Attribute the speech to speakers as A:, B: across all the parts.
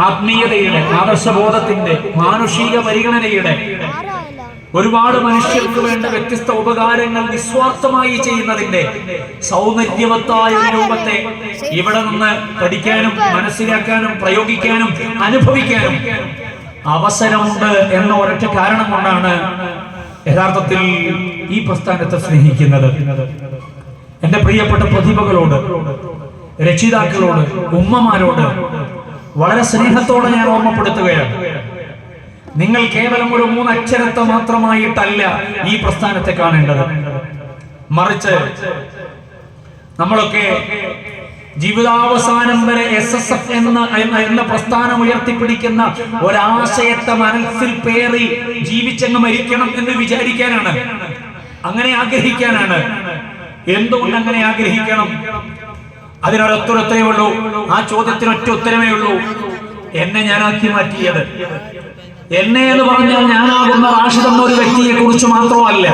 A: ആത്മീയതയുടെ, ആദർശബോധത്തിന്റെ, മാനുഷിക പരിഗണനയുടെ ഒരുപാട് മനുഷ്യർക്ക് വേണ്ട വ്യത്യസ്ത ഉപകാരങ്ങൾ നിസ്വാർത്ഥമായി ചെയ്യുന്നതിന്റെ സൗന്ദര്യവത്തായ രൂപത്തെ ഇവിടെ നിന്ന് പഠിക്കാനും മനസ്സിലാക്കാനും പ്രയോഗിക്കാനും അനുഭവിക്കാനും അവസരമുണ്ട് എന്ന ഒരൊറ്റ കാരണം കൊണ്ടാണ് യഥാർത്ഥത്തിൽ ഈ പ്രസ്ഥാനത്തെ സ്നേഹിക്കുന്നത്. എന്റെ പ്രിയപ്പെട്ട പ്രതിഭകളോട്, രക്ഷിതാക്കളോട്, ഉമ്മമാരോട് വളരെ സ്നേഹത്തോടെ ഞാൻ ഓർമ്മപ്പെടുത്തുകയാണ്. നിങ്ങൾ കേവലം ഒരു 3 അക്ഷരത്തെ മാത്രമായിട്ടല്ല ഈ പ്രസ്ഥാനത്തെ കാണേണ്ടത്. മറിച്ച് നമ്മളൊക്കെ ജീവിതാവസാനം വരെ SSF എന്ന പ്രസ്ഥാനം ഉയർത്തിപ്പിടിക്കുന്ന ഒരാശയത്തെ മനസ്സിൽ പേറി ജീവിച്ചങ്ങ് മരിക്കണം എന്ന് വിചാരിക്കാനാണ്, അങ്ങനെ ആഗ്രഹിക്കാനാണ്. എന്തുകൊണ്ട് അങ്ങനെ ആഗ്രഹിക്കണം? അതിനൊരൊത്തുത്തരവേ ഉള്ളൂ. ആ ചോദ്യത്തിനൊറ്റ ഉത്തരമേ ഉള്ളൂ. എന്നെ ഞാനാക്കി മാറ്റിയത്, എന്നെ എന്ന് പറഞ്ഞാൽ ഞാനാകുന്ന റാഷിദ് എന്ന ഒരു വ്യക്തിയെ കുറിച്ച് മാത്രമല്ല,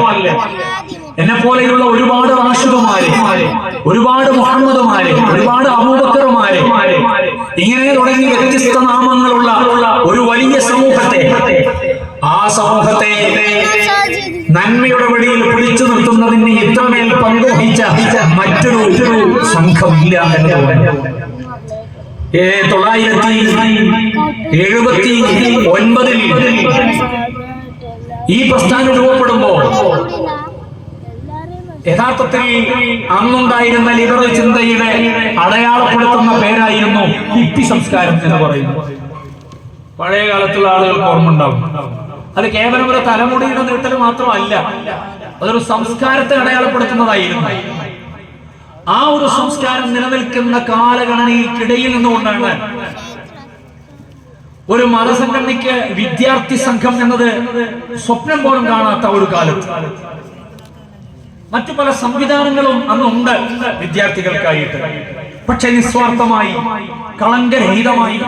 A: എന്നെ പോലെയുള്ള ഒരുപാട് റാഷിദുമാരെ, ഒരുപാട് മുഹമ്മദുമാരെ, ഒരുപാട് അബൂബക്കറുമാരെ, ഇങ്ങനെ തുടങ്ങി വ്യത്യസ്ത നാമങ്ങളുള്ള ഒരു വലിയ സമൂഹത്തെ, ആ സമൂഹത്തെ നന്മയുടെ വഴിയിൽ പിടിച്ചു നിർത്തുന്നതിന് ഇത്രമേൽ പങ്കുവഹിച്ച മറ്റൊരു സംഘമില്ല എന്നതാണ്. 1979 ഈ പ്രസ്ഥാനം രൂപപ്പെടുമ്പോൾ യഥാർത്ഥത്തിൽ അന്നുണ്ടായിരുന്ന ലിബറൽ ചിന്തയുടെ അടയാളപ്പെടുത്തുന്ന പേരായിരുന്നു ഹിപ്പി സംസ്കാരം എന്ന് പറയുന്നത്. പഴയ കാലത്തുള്ള ആളുകൾക്ക് ഓർമ്മ ഉണ്ടാവും. അത് കേവലം ഒരു തലമുടിയുടെ നീട്ടൽ മാത്രമല്ല, അതൊരു സംസ്കാരത്തെ അടയാളപ്പെടുത്തുന്നതായിരുന്നു. ആ ഒരു സംസ്കാരം നിലനിൽക്കുന്ന കാലഗണനയ്ക്കിടയിൽ നിന്നുകൊണ്ടാണ് ഒരു മതസംഘടനയ്ക്ക് വിദ്യാർത്ഥി സംഘം എന്നത് സ്വപ്നം പോലും കാണാത്ത ഒരു കാലത്ത് മറ്റു പല സംവിധാനങ്ങളും അന്നുണ്ട് വിദ്യാർത്ഥികൾക്കായിട്ട്. പക്ഷെ നിസ്വാർത്ഥമായി, കളങ്കരഹിതമായി,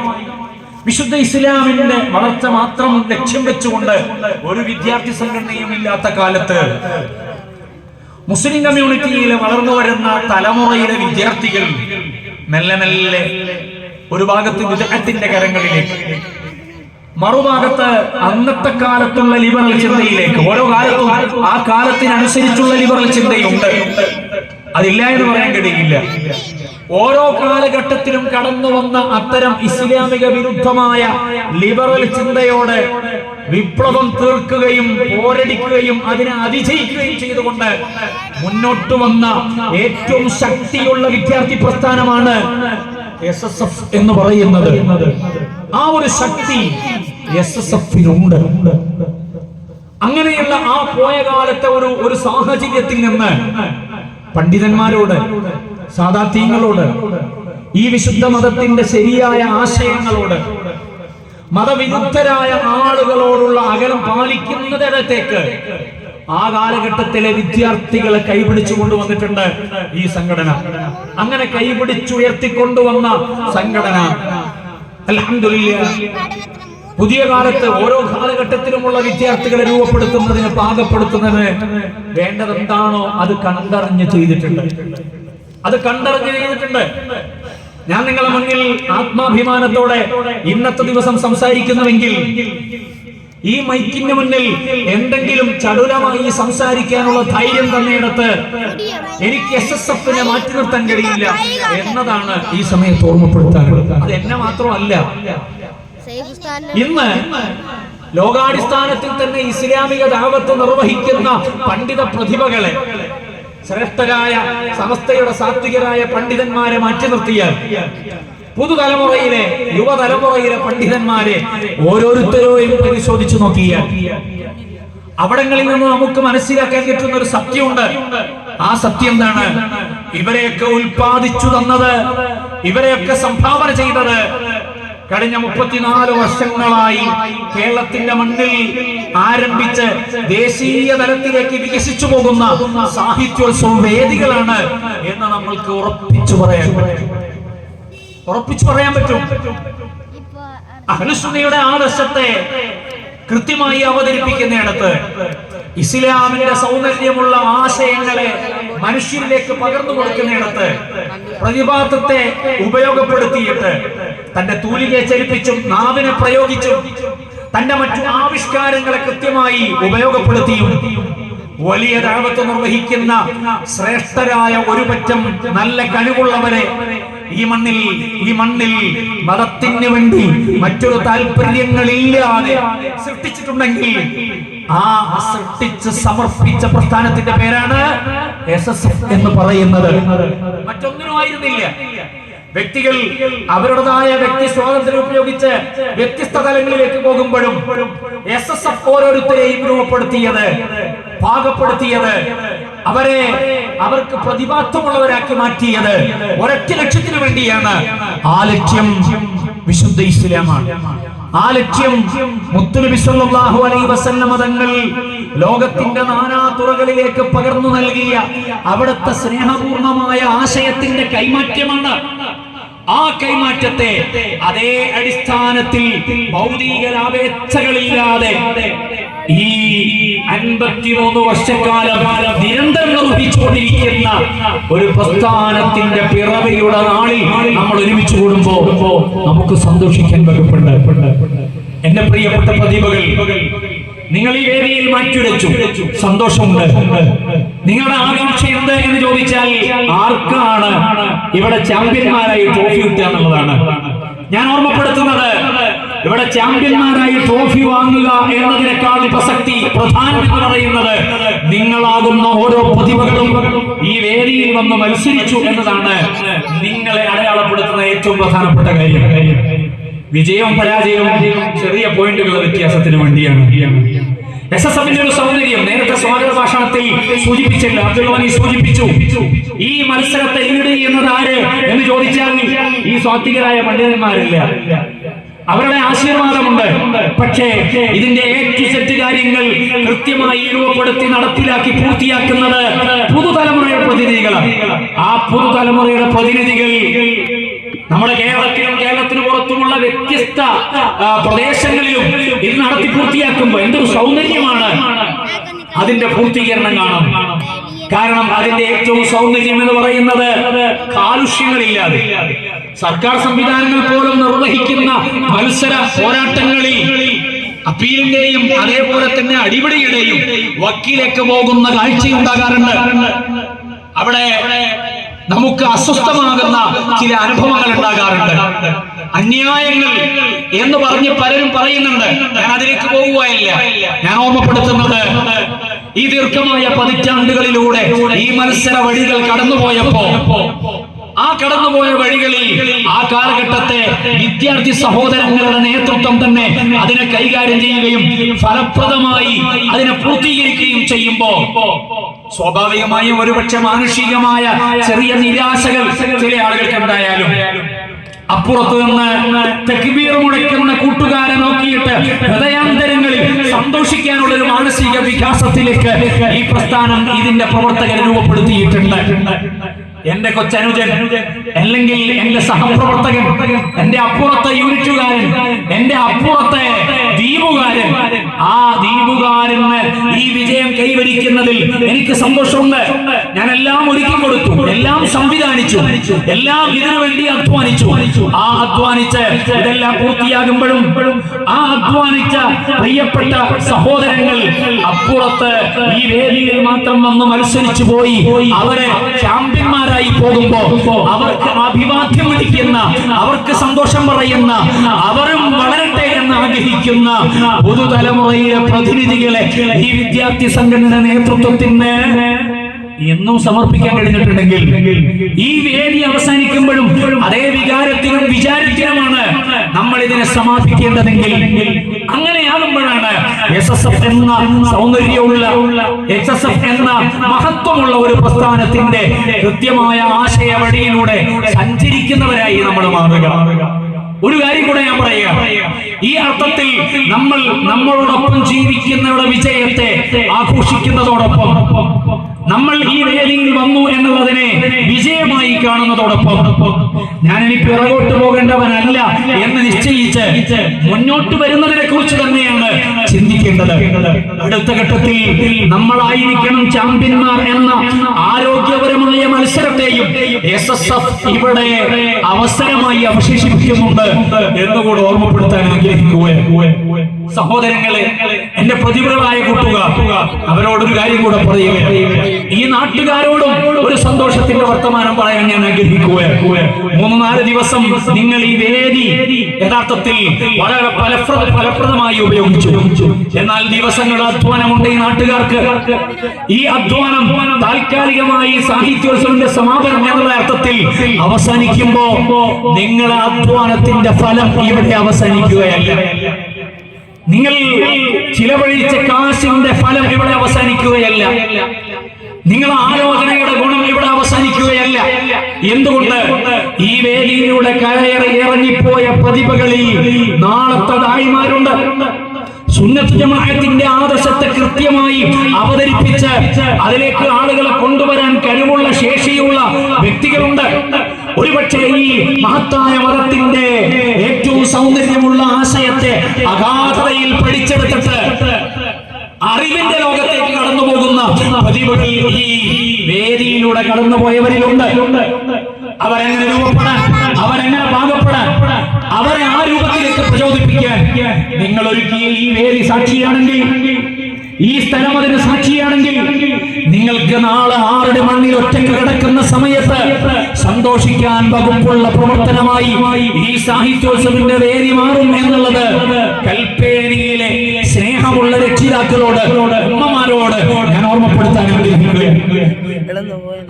A: വിശുദ്ധ ഇസ്ലാമിന്റെ വളർച്ച മാത്രം ലക്ഷ്യം വെച്ചുകൊണ്ട് ഒരു വിദ്യാർത്ഥി സംഘടനയും ഇല്ലാത്ത കാലത്ത് മുസ്ലിം കമ്മ്യൂണിറ്റിയിൽ വളർന്നു വരുന്ന തലമുറയിലെ വിദ്യാർത്ഥികൾ മെല്ലെ മെല്ലെ ഒരു ഭാഗത്ത് വിദഗ്ധത്തിന്റെ കരങ്ങളിലേക്ക്, മറുഭാഗത്ത് അന്നത്തെ കാലത്തുള്ള ലിബറൽ ചിന്തയിലേക്ക്. ഓരോ കാലത്തും ആ കാലത്തിനനുസരിച്ചുള്ള ലിബറൽ ചിന്തയുണ്ട്, അതില്ല എന്ന് പറയാൻ കഴിയില്ല. ഓരോ കാലഘട്ടത്തിലും കടന്നു വന്ന അത്തരം ഇസ്ലാമിക വിരുദ്ധമായ ലിബറൽ ചിന്തയോട് വിപ്ലവം തീർക്കുകയും പോരടിക്കുകയും അതിനെ അതിജയിക്കുകയും ചെയ്തുകൊണ്ട് മുന്നോട്ട് വന്ന ഏറ്റവും ശക്തിയുള്ള വിദ്യാർത്ഥി പ്രസ്ഥാനമാണ് SSF എന്ന് പറയുന്നത്. ആ ഒരു ശക്തി SSF-നുണ്ട്. അങ്ങനെയുള്ള ആ പോയ കാലത്തെ ഒരു സാഹചര്യത്തിൽ നിന്ന് പണ്ഡിതന്മാരോട്, സാദാത്യങ്ങളോട്, ഈ വിശുദ്ധ മതത്തിന്റെ ശരിയായ ആശയങ്ങളോട്, മതവിരുദ്ധരായ ആളുകളോടുള്ള അകലം പാലിക്കുന്നതിടത്തേക്ക് ആ കാലഘട്ടത്തിലെ വിദ്യാർത്ഥികളെ കൈപിടിച്ചു കൊണ്ടുവന്നിട്ടുണ്ട് ഈ സംഘടന. അങ്ങനെ കൈപിടിച്ചുയർത്തിക്കൊണ്ടുവന്ന സംഘടന അൽഹംദുലില്ലാഹ് പുതിയ കാലത്ത് ഓരോ കാലഘട്ടത്തിലുമുള്ള വിദ്യാർത്ഥികളെ രൂപപ്പെടുത്തുന്നതിന്, പാകപ്പെടുത്തുന്നതിന് വേണ്ടതെന്താണോ അത് കണ്ടറിഞ്ഞ് ചെയ്തിട്ടുണ്ട്. ഞാൻ നിങ്ങളുടെ മുന്നിൽ ആത്മാഭിമാനത്തോടെ ഇന്നത്തെ ദിവസം സംസാരിക്കുന്നുവെങ്കിൽ ഈ മൈക്കിന് മുന്നിൽ എന്തെങ്കിലും ചടുലമായി സംസാരിക്കാനുള്ള ധൈര്യം തന്നെയെടുത്ത് എനിക്ക് SSF-നെ മാറ്റി നിർത്താൻ കഴിയില്ല എന്നതാണ് ഈ സമയത്ത് ഓർമ്മപ്പെടുത്താനുള്ളത്. അത് എന്നെ മാത്രമല്ല, ഇന്ന് ലോകാടിസ്ഥാനത്തിൽ തന്നെ ഇസ്ലാമിക ദഅവത്ത് നിർവഹിക്കുന്ന പണ്ഡിത പ്രതിഭകളെ, ശ്രേഷ്ഠരായ സമസ്തയുടെ സാത്വികരായ പണ്ഡിതന്മാരെ മാറ്റി നിർത്തിയാൽ പുതുതലമുറയിലെ, യുവതലമുറയിലെ പണ്ഡിതന്മാരെ ഓരോരുത്തരെയും പരിശോധിച്ചു നോക്കിയാൽ അവിടങ്ങളിൽ നിന്ന് നമുക്ക് മനസ്സിലാക്കാൻ കിട്ടുന്ന ഒരു സത്യമുണ്ട്. ആ സത്യം എന്താണ്? ഇവരെയൊക്കെ ഉൽപ്പാദിച്ചു തന്നത്, ഇവരെയൊക്കെ സംഭാവന ചെയ്തത് കഴിഞ്ഞ 34 വർഷങ്ങളായി കേരളത്തിന്റെ മണ്ണിൽ ആരംഭിച്ച് ദേശീയ തലത്തിലേക്ക് വികസിച്ചു പോകുന്ന സാഹിത്യോത്സവ വേദികളാണ് എന്ന് നമ്മൾക്ക് ഉറപ്പിച്ചു പറയാൻ പറ്റും. അഹ്ലുസുന്നയുടെ ആദർശത്തെ കൃത്യമായി അവതരിപ്പിക്കുന്നിടത്ത്, ഇസ്ലാമിന്റെ സൗന്ദര്യമുള്ള ആശയങ്ങളെ മനുഷ്യരിലേക്ക് പകർന്നു കൊടുക്കുന്നിടത്ത് പ്രതിഭാസത്തെ ഉപയോഗപ്പെടുത്തിയിട്ട് തന്റെ തൂലികയെ ചലിപ്പിച്ചും നാവിനെ പ്രയോഗിച്ചും തന്റെ മറ്റു ആവിഷ്കാരങ്ങളെ കൃത്യമായി ഉപയോഗപ്പെടുത്തിയും വലിയ ദഅവത്ത് നിർവഹിക്കുന്ന ശ്രേഷ്ഠരായ ഒരു പറ്റം നല്ല കഴിവുള്ളവരെ ഈ മണ്ണിൽ മതത്തിന് വേണ്ടി മറ്റൊരു താല്പര്യങ്ങളില്ലാതെ സൃഷ്ടിച്ചിട്ടുണ്ടെങ്കിൽ ആ സൃഷ്ടിച്ച് സമർപ്പിച്ച പ്രസ്ഥാനത്തിന്റെ പേരാണ് SSF എന്ന് പറയുന്നത്. മറ്റൊന്നിനും ആയിരുന്നില്ല. വ്യക്തികൾ അവരുടേതായ വ്യക്തി സ്വാതന്ത്ര്യം ഉപയോഗിച്ച് വ്യത്യസ്ത തലങ്ങളിലേക്ക് പോകുമ്പോഴും SSF ഓരോരുത്തരെയും രൂപപ്പെടുത്തിയത്, പാകപ്പെടുത്തിയത്, അവർക്ക് പ്രതിബദ്ധമുള്ളവരാക്കി മാറ്റിയത് ഒരൊറ്റ ലക്ഷ്യത്തിന് വേണ്ടിയാണ്. ആ ലക്ഷ്യം വിശുദ്ധ ഇസ്ലാമാണ്. ആ ലക്ഷ്യം മുത്തുനബി സല്ലല്ലാഹു അലൈഹി വസല്ലം തങ്ങൾ ലോകത്തിന്റെ നാനാ തുറകളിലേക്ക് പകർന്നു നൽകിയ അവിടുത്തെ സ്നേഹപൂർണമായ ആശയത്തിന്റെ കൈമാറ്റമാണ്. ആ കൈമാറ്റത്തെ അതേ അടിസ്ഥാനത്തിൽ ഭൗതിക ലാഭേച്ഛകളില്ലാതെ ഈ 53 വർഷക്കാലം നിരന്തരം നിർവഹിച്ചുകൊണ്ടിരിക്കുന്ന ഒരു പ്രസ്ഥാനത്തിന്റെ പിറവിയുടെ നാളിൽ നമ്മൾ ഒരുമിച്ച് കൂടുമ്പോ നമുക്ക് സന്തോഷിക്കാൻ വകുപ്പുണ്ട്. എന്റെ പ്രിയപ്പെട്ട പ്രതിഭകൾ, നിങ്ങൾ ഈ വേദിയിൽ മാറ്റുരച്ചു, സന്തോഷമുണ്ട്. നിങ്ങളുടെ ആകാംക്ഷ എന്ത് എന്ന് ചോദിച്ചാൽ ആർക്കാണ് ഇവിടെ ചാമ്പ്യന്മാരായി ട്രോഫി കിട്ടുക എന്നുള്ളതാണ്. ഞാൻ ഓർമ്മപ്പെടുത്തുന്നത്, ഇവിടെ ചാമ്പ്യന്മാരായി ട്രോഫി വാങ്ങുക എന്നതിനേക്കാൾ പ്രസക്തി പ്രധാനം എന്ന് പറയുന്നത് നിങ്ങളാകുന്ന ഓരോ പ്രതിഭകളും ഈ വേദിയിൽ വന്ന് മത്സരിച്ചു എന്നതാണ് നിങ്ങളെ അടയാളപ്പെടുത്തുന്ന ഏറ്റവും പ്രധാനപ്പെട്ട കാര്യം. വിജയവും പരാജയവും ചെറിയ പോയിന്റുകളുടെ വ്യത്യാസത്തിന് വേണ്ടിയാണ്. SSFന്റെ ഒരു സൗന്ദര്യം നേരത്തെ സ്വാഗത ഭാഷണത്തിൽ സൂചിപ്പിച്ചല്ലോ, അബ്ദുൽ സൂചിപ്പിച്ചു. ഈ മത്സരത്തെ ലീഡ് ചെയ്യുന്നത് ആര് എന്ന് ചോദിച്ചാൽ ഈ സ്വാത്വികരായ പണ്ഡിതന്മാരില്ല. അവരുടെ ആശീർവാദമുണ്ട്. പക്ഷേ ഇതിന്റെ A to Z കാര്യങ്ങൾ കൃത്യമായി രൂപപ്പെടുത്തി നടപ്പിലാക്കി പൂർത്തിയാക്കുന്നത് പുതുതലമുറയുടെ പ്രതിനിധികളാണ്. ആ പുതുതലമുറയുടെ പ്രതിനിധികൾ നമ്മുടെ കേരളത്തിന് പുറത്തുമുള്ള വ്യത്യസ്ത പ്രദേശങ്ങളിലും ഇത് നടത്തി പൂർത്തിയാക്കുമ്പോൾ എന്തൊരു സൗന്ദര്യമാണ് അതിന്റെ പൂർത്തീകരണം കാണാം. കാരണം അതിന്റെ ഏറ്റവും സൗന്ദര്യം എന്ന് പറയുന്നത് കാലുഷ്യങ്ങളില്ലാതെ സർക്കാർ സംവിധാനങ്ങൾ പോലും നിർവഹിക്കുന്ന മത്സര പോരാട്ടങ്ങളിൽ അപ്പീലിന്റെയും അതേപോലെ തന്നെ അടിപിടിയുടെയും വക്കീലേക്ക് പോകുന്ന കാഴ്ചയുണ്ടാകാറുണ്ട്. അവിടെ നമുക്ക് അസ്വസ്ഥമാകുന്ന ചില അനുഭവങ്ങൾ ഉണ്ടാകാറുണ്ട്. അന്യായങ്ങൾ എന്ന് പറഞ്ഞ് പലരും പറയുന്നുണ്ട്. ഞാൻ അതിലേക്ക് പോകുകയല്ല. ഞാൻ ഓർമ്മപ്പെടുത്തുന്നത്, ഈ ദീർഘമായ പതിറ്റാണ്ടുകളിലൂടെ ഈ മത്സര വഴികൾ കടന്നുപോയപ്പോ ആ കടന്നുപോയ വഴികളിൽ ആ കാലഘട്ടത്തെ വിദ്യാർത്ഥി സഹോദരങ്ങളുടെ നേതൃത്വം തന്നെ അതിനെ കൈകാര്യം ചെയ്യുകയും ഫലപ്രദമായി അതിനെ പൂർത്തീകരിക്കുകയും ചെയ്യുമ്പോ സ്വാഭാവികമായും ഒരുപക്ഷെ മാനുഷികമായ ചെറിയ നിരാശകൾ ചില ആളുകൾക്ക് ഉണ്ടായാലും അപ്പുറത്ത് നിന്ന് തക്ബീർ മുഴക്കുന്ന കൂട്ടുകാരെ നോക്കിയിട്ട് ഹൃദയാന്തരങ്ങളിൽ സന്തോഷിക്കാനുള്ള ഒരു മാനസിക വികാസത്തിലേക്ക് ഈ പ്രസ്ഥാനം ഇതിന്റെ പ്രവർത്തകർ രൂപപ്പെടുത്തിയിട്ടുണ്ട്. എന്റെ കൊച്ചനുജൻ അല്ലെങ്കിൽ എന്റെ സഹപ്രവർത്തകൻ, എന്റെ അപ്പുറത്തെ യൂണിറ്റുകാരൻ, എന്റെ അപ്പുറത്തെ ദ്വീപുകാരൻ, ആ ദ്വീപുകാരന് ഈ വിജയം കൈവരിക്കുന്നതിൽ എനിക്ക് സന്തോഷമുണ്ട്. ഞാൻ എല്ലാം ഒരുക്കി കൊടുത്തു, എല്ലാം സംവിധാനിച്ചു, എല്ലാം ഇതിനു വേണ്ടി അധ്വാനിച്ചു. ആ അധ്വാനിച്ച് ഇതെല്ലാം പൂർത്തിയാകുമ്പോഴും ആ അധ്വാനിച്ച പ്രിയപ്പെട്ട സഹോദരങ്ങൾ അപ്പുറത്ത് ഈ വേദിയിൽ മാത്രം വന്ന് മത്സരിച്ചു പോയി അവരെ ചാമ്പ്യന്മാർ പോകുമ്പോ അവർക്ക് അഭിവാദ്യം വിളിക്കുന്ന, അവർക്ക് സന്തോഷം പറയുന്ന, അവരും വളരട്ടെ എന്ന് ആഗ്രഹിക്കുന്ന പുതുതലമുറയിലെ പ്രതിനിധികളെ ഈ വിദ്യാർത്ഥി സംഘടന നേതൃത്വത്തിന് എന്നും സമർപ്പിക്കാൻ കഴിഞ്ഞിട്ടുണ്ടെങ്കിൽ ഈ വേദി അവസാനിക്കുമ്പോഴും അതേ വികാരത്തിനും വിചാരത്തിനുമാണ് നമ്മൾ ഇതിനെ സമാപിക്കേണ്ടതെങ്കിൽ അങ്ങനെയാകുമ്പോഴാണ് SSF എന്ന സൗന്ദര്യമുള്ള, SSF എന്ന മഹത്വമുള്ള ഒരു പ്രസ്ഥാനത്തിന്റെ കൃത്യമായ ആശയ വഴിയിലൂടെ സഞ്ചരിക്കുന്നവരായി നമ്മൾ മാറുക. ഒരു കാര്യം കൂടെ ഞാൻ പറയാം, ഈ അർത്ഥത്തിൽ നമ്മളോടൊപ്പം ജീവിക്കുന്നവരുടെ വിജയത്തെ ആഘോഷിക്കുന്നതോടൊപ്പം നമ്മൾ ഈ വേദിയിൽ വന്നു എന്നുള്ളതിനെ വിജയമായി കാണുന്നതോടൊപ്പം ഞാനിനി പിറകോട്ട് പോകേണ്ടവനല്ല എന്ന് നിശ്ചയിച്ച് മുന്നോട്ട് വരുന്നതിനെ കുറിച്ച് തന്നെയാണ് ചിന്തിക്കേണ്ടത്. അടുത്ത ഘട്ടത്തിൽ നമ്മളായിരിക്കണം ചാമ്പ്യന്മാർ എന്ന ആരോഗ്യപരമായ മത്സരത്തെയും SSF ഇവിടെ അവസരമായി അവശേഷിപ്പിക്കുന്നുണ്ട് എന്നുകൂടെ ഓർമ്മപ്പെടുത്താൻ ആഗ്രഹിക്കുകയാണ്. സഹോദരങ്ങളെ, എന്റെ പ്രതിഭകളായ കൂട്ടുകാർ, അവരോടൊരു കാര്യം കൂടെ പറയുകയാണ്. ഈ നാട്ടുകാരോടും ഒരു സന്തോഷത്തിന്റെ വർത്തമാനം പറയാൻ ഞാൻ ആഗ്രഹിക്കുകയാണ്. 3-4 ദിവസം നിങ്ങൾ ഈ വേദി യഥാർത്ഥത്തിൽ വളരെ ഫലപ്രദമായി ഉപയോഗിച്ചു. എന്നാൽ ദിവസങ്ങളുടെ അധ്വാനമുണ്ട് ഈ നാട്ടുകാർക്ക്. ഈ അധ്വാനം താൽക്കാലികമായി സാഹിത്യോത്സവത്തിന്റെ സമാപനം എന്നുള്ള അർത്ഥത്തിൽ അവസാനിക്കുമ്പോ നിങ്ങളെ അധ്വാനത്തിന്റെ ഫലം ഇവിടെ അവസാനിക്കുകയല്ല. നിങ്ങൾ ചിലവഴിച്ച കാശിന്റെ ഫലം ഇവിടെ അവസാനിക്കുകയല്ല. നിങ്ങൾ ആലോചനയുടെ ഗുണം ഇവിടെ അവസാനിക്കുകയല്ല. എന്തുകൊണ്ട്? ഈ വേദിയിലൂടെ കയറി ഇറങ്ങിപ്പോയ പ്രതിഭകളിൽ നാളത്തെ ദായിമാരുണ്ട്. സുന്നത്ത് ജമാഅത്തിന്റെ ആദർശത്തെ കൃത്യമായി അവതരിപ്പിച്ച് അതിലേക്ക് ആളുകളെ കൊണ്ടുവരാൻ കഴിവുള്ള ശേഷിയുള്ള വ്യക്തികളുണ്ട്. ഒരുപക്ഷെ ഈ മഹത്തായ മതത്തിന്റെ ഏറ്റവും സൗന്ദര്യമുള്ള ആശയത്തെ അഗാധതയിൽ പഠിച്ചെടുത്തിട്ട് അറിവിന്റെ ലോകത്തേക്ക് കടന്നു പോകുന്ന പ്രതിഭകൾ ഈ വേദിയിലൂടെ കടന്നുപോയവരിലുണ്ട്. അവരെങ്ങനെ രൂപപ്പെടാൻ, അവരെങ്ങനെ പാകപ്പെടാൻ, അവരെ ആ രൂപത്തിലേക്ക് പ്രചോദിപ്പിക്കാൻ നിങ്ങൾ ഒരുക്കിയ ഈ വേദി സാക്ഷിയാണെങ്കിൽ, ഈ സ്ഥലം അതിന് സാക്ഷിയാണെങ്കിൽ, നിങ്ങൾക്ക് നാളെ 6 മണ്ണിൽ ഒറ്റയ്ക്ക് കിടക്കുന്ന സമയത്ത് സന്തോഷിക്കാൻ വകുപ്പുള്ള പ്രവർത്തനമായി ഈ സാഹിത്യോത്സവത്തിന്റെ വേദി മാറും എന്നുള്ളത് കൽപ്പേനിയിലെ സ്നേഹമുള്ള രക്ഷിതാക്കളോട്, ഉമ്മമാരോട് ഞാൻ ഓർമ്മപ്പെടുത്താൻ ആഗ്രഹിക്കുകയാണ്.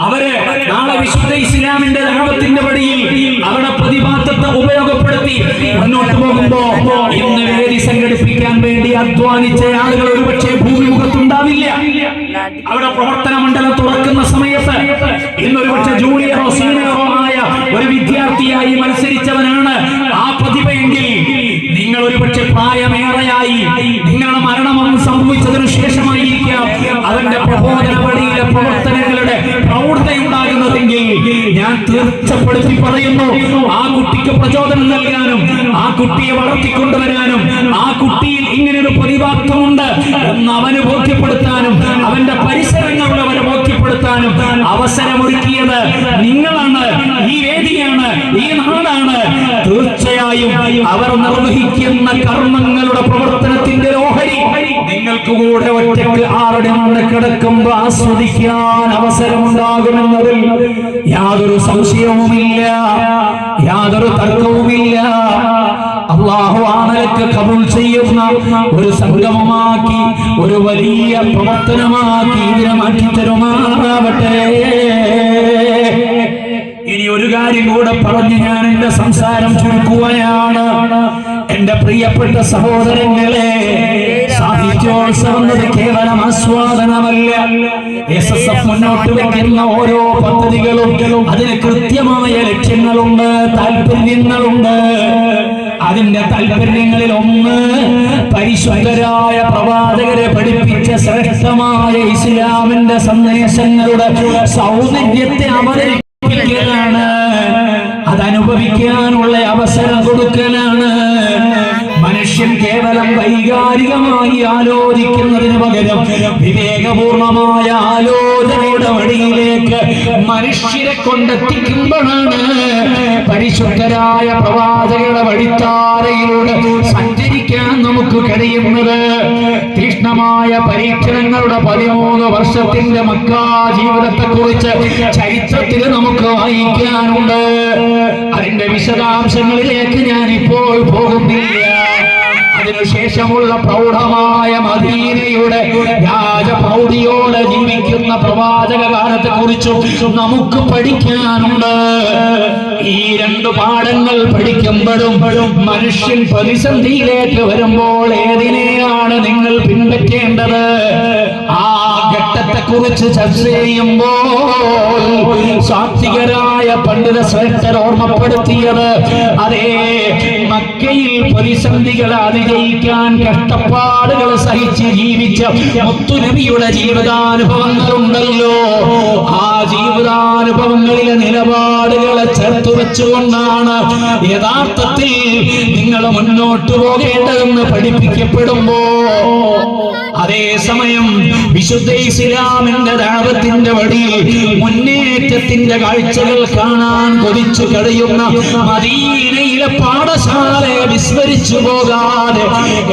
A: അവര് നാളെ വിശുദ്ധ ഇസ്ലാമിന്റെ ദഅവത്തിന്റെ വഴിയിൽ അവരുടെ പ്രതിഭാത്തത്തെ ഉപയോഗപ്പെടുത്തി മുന്നോട്ട് പോകുമ്പോ ഇന്ന് വേദി സംഘടിപ്പിക്കാൻ വേണ്ടി അധ്വാനിച്ച ആളുകൾ ഒരുപക്ഷെ ഭൂമിമുഖത്തുണ്ടാവില്ല. അവരുടെ പ്രവർത്തന മണ്ഡലം തുറക്കുന്ന സമയത്ത് ഇന്നൊരുപക്ഷെ ജൂനിയറോ സീനിയറോ ആയ ഒരു വിദ്യാർത്ഥിയായി മത്സരിച്ചവനാണ് ആ പ്രതിഭയെങ്കിൽ, നിങ്ങൾ ഒരുപക്ഷെ പ്രായമേറെയായി നിങ്ങളുടെ മരണം സംഭവിച്ചതിനു ശേഷമായിരിക്കാം അവന്റെ പ്രബോധന വഴിയിലെ പ്രവർത്തനങ്ങളുടെ പ്രൗഢതയുണ്ടാകുന്നതെങ്കിൽ, ഞാൻ തീർച്ചപ്പെടുത്തി പറയുന്നു, ആ കുട്ടിക്ക് പ്രചോദനം നൽകാനും ആ കുട്ടിയെ വളർത്തിക്കൊണ്ടുവരാനും ആ കുട്ടിയിൽ ഇങ്ങനൊരു പ്രതിഭാത്വമുണ്ട് എന്ന് അവന് ബോധ്യപ്പെടുത്താനും അവന്റെ പരിസരങ്ങളിൽ അവരെ ബോധ്യപ്പെടുത്താനും അവസരമൊരുക്കിയത് നിങ്ങളാണ്, ഈ വേദിയാണ്, ഈ നാടാണ്. തീർച്ചയായും അവർ നിർവഹിക്കുന്ന കർമ്മങ്ങളുടെ പ്രവർത്തനത്തിന്റെ ഓഹരി നിങ്ങൾക്ക് കൂടെ ഒറ്റയ്ക്ക് 6 മണി കിടക്കുമ്പോൾ ആസ്വദിക്കാൻ അവസരമുണ്ടാകുമെന്നതിൽ യാതൊരു സംശയവുമില്ല, യാതൊരു തർക്കവുമില്ല. അല്ലാഹു ആമലക്ക് കബൂൽ ചെയ്യുന്ന ഒരു സംഗമമാക്കി, ഒരു വലിയ പ്രവർത്തനമാക്കി ഇതിനെ മാറ്റിത്തരുമാറാവട്ടെ. ഇനി ഒരു കാര്യം കൂടെ പറഞ്ഞ് ഞാൻ എന്റെ സംസാരം ചുരുക്കുകയാണ്. എന്റെ പ്രിയപ്പെട്ട സഹോദരങ്ങളെ, സാഹിത്യോത്സവം കേവലം ആസ്വാദനമല്ല. SSF മുന്നോട്ട് വെക്കുന്ന ഓരോ പദ്ധതികളും അതിന് കൃത്യമായ ലക്ഷ്യങ്ങളുണ്ട്, താല്പര്യങ്ങളുണ്ട്. അതിന്റെ താല്പര്യങ്ങളിൽ ഒന്ന്, പരിശുദ്ധരായ പ്രവാചകരെ പഠിപ്പിച്ച ശ്രേഷ്ഠമായ ഇസ്ലാമിന്റെ സന്ദേശങ്ങളുടെ സൗന്ദര്യത്തെ അവതരിപ്പിക്കലാണ്, അതനുഭവിക്കാനുള്ള അവസരം കൊടുക്കലാണ്. മനുഷ്യൻ കേവലം വൈകാരികമായി ആലോചിക്കുന്നതിന് പകരം വിവേകപൂർണമായ ആലോചനയുടെ വഴിയിലേക്ക് മനുഷ്യരെ കൊണ്ടെത്തിക്കുമ്പോഴാണ് പരിശുദ്ധരായ പ്രവാചകരുടെ വഴിത്താരയിലൂടെ സഞ്ചരിക്കാൻ നമുക്ക് കഴിയുന്നത്. തീക്ഷ്ണമായ പരീക്ഷണങ്ങളുടെ 13 വർഷത്തിന്റെ മക്കാ ജീവിതത്തെ കുറിച്ച് ചരിത്രത്തിൽ നമുക്ക് വായിക്കാനുണ്ട്. അതിന്റെ വിശദാംശങ്ങളിലേക്ക് ഞാൻ ഇപ്പോൾ പോകുന്നില്ല. അതിനുശേഷമുള്ള പ്രൗഢമായ മദീനയുടെ രാജപ്രൗഢിയോടെ ജീവിക്കുന്ന പ്രവാചക കാലത്തെ കുറിച്ചും നമുക്ക് പഠിക്കാനുണ്ട്. ഈ 2 പാഠങ്ങൾ പഠിക്കുമ്പോഴും മനുഷ്യൻ പ്രതിസന്ധിയിലേക്ക് വരുമ്പോൾ ഏതിനെയാണ് നിങ്ങൾ പിൻപറ്റേണ്ടത്, ആ ഘട്ടത്തെ കുറിച്ച് ചർച്ച ചെയ്യുമ്പോൾ സാത്വികരായ പണ്ഡിത ശ്രേഷ്ഠർ ഓർമ്മപ്പെടുത്തിയത് അതേ മക്കയിൽ പ്രതിസന്ധികളെ അതിജയിക്കാൻ കഷ്ടപ്പാടുകൾ സഹിച്ച് ജീവിച്ച മുത്തുനബിയുടെ ജീവിതാനുഭവങ്ങളുണ്ടല്ലോ, ആ ജീവിതാനുഭവങ്ങളിലെ നിലപാടുകളെ ചേർത്ത് വെച്ചുകൊണ്ടാണ് യഥാർത്ഥത്തിൽ നിങ്ങൾ മുന്നോട്ട് പോകേണ്ടതെന്ന് പഠിപ്പിക്കപ്പെടുമ്പോ അതേസമയം വിശുദ്ധ ഇസ്ലാമിന്റെ ദഅവത്തിന്റെ വഴിയിൽ മുന്നേറ്റത്തിന്റെ കാഴ്ചകൾ കാണാൻ കൊതിച്ചു കഴിയുന്ന മദീനയിലെ പാഠശാലയെ വിസ്മരിച്ചു പോകാതെ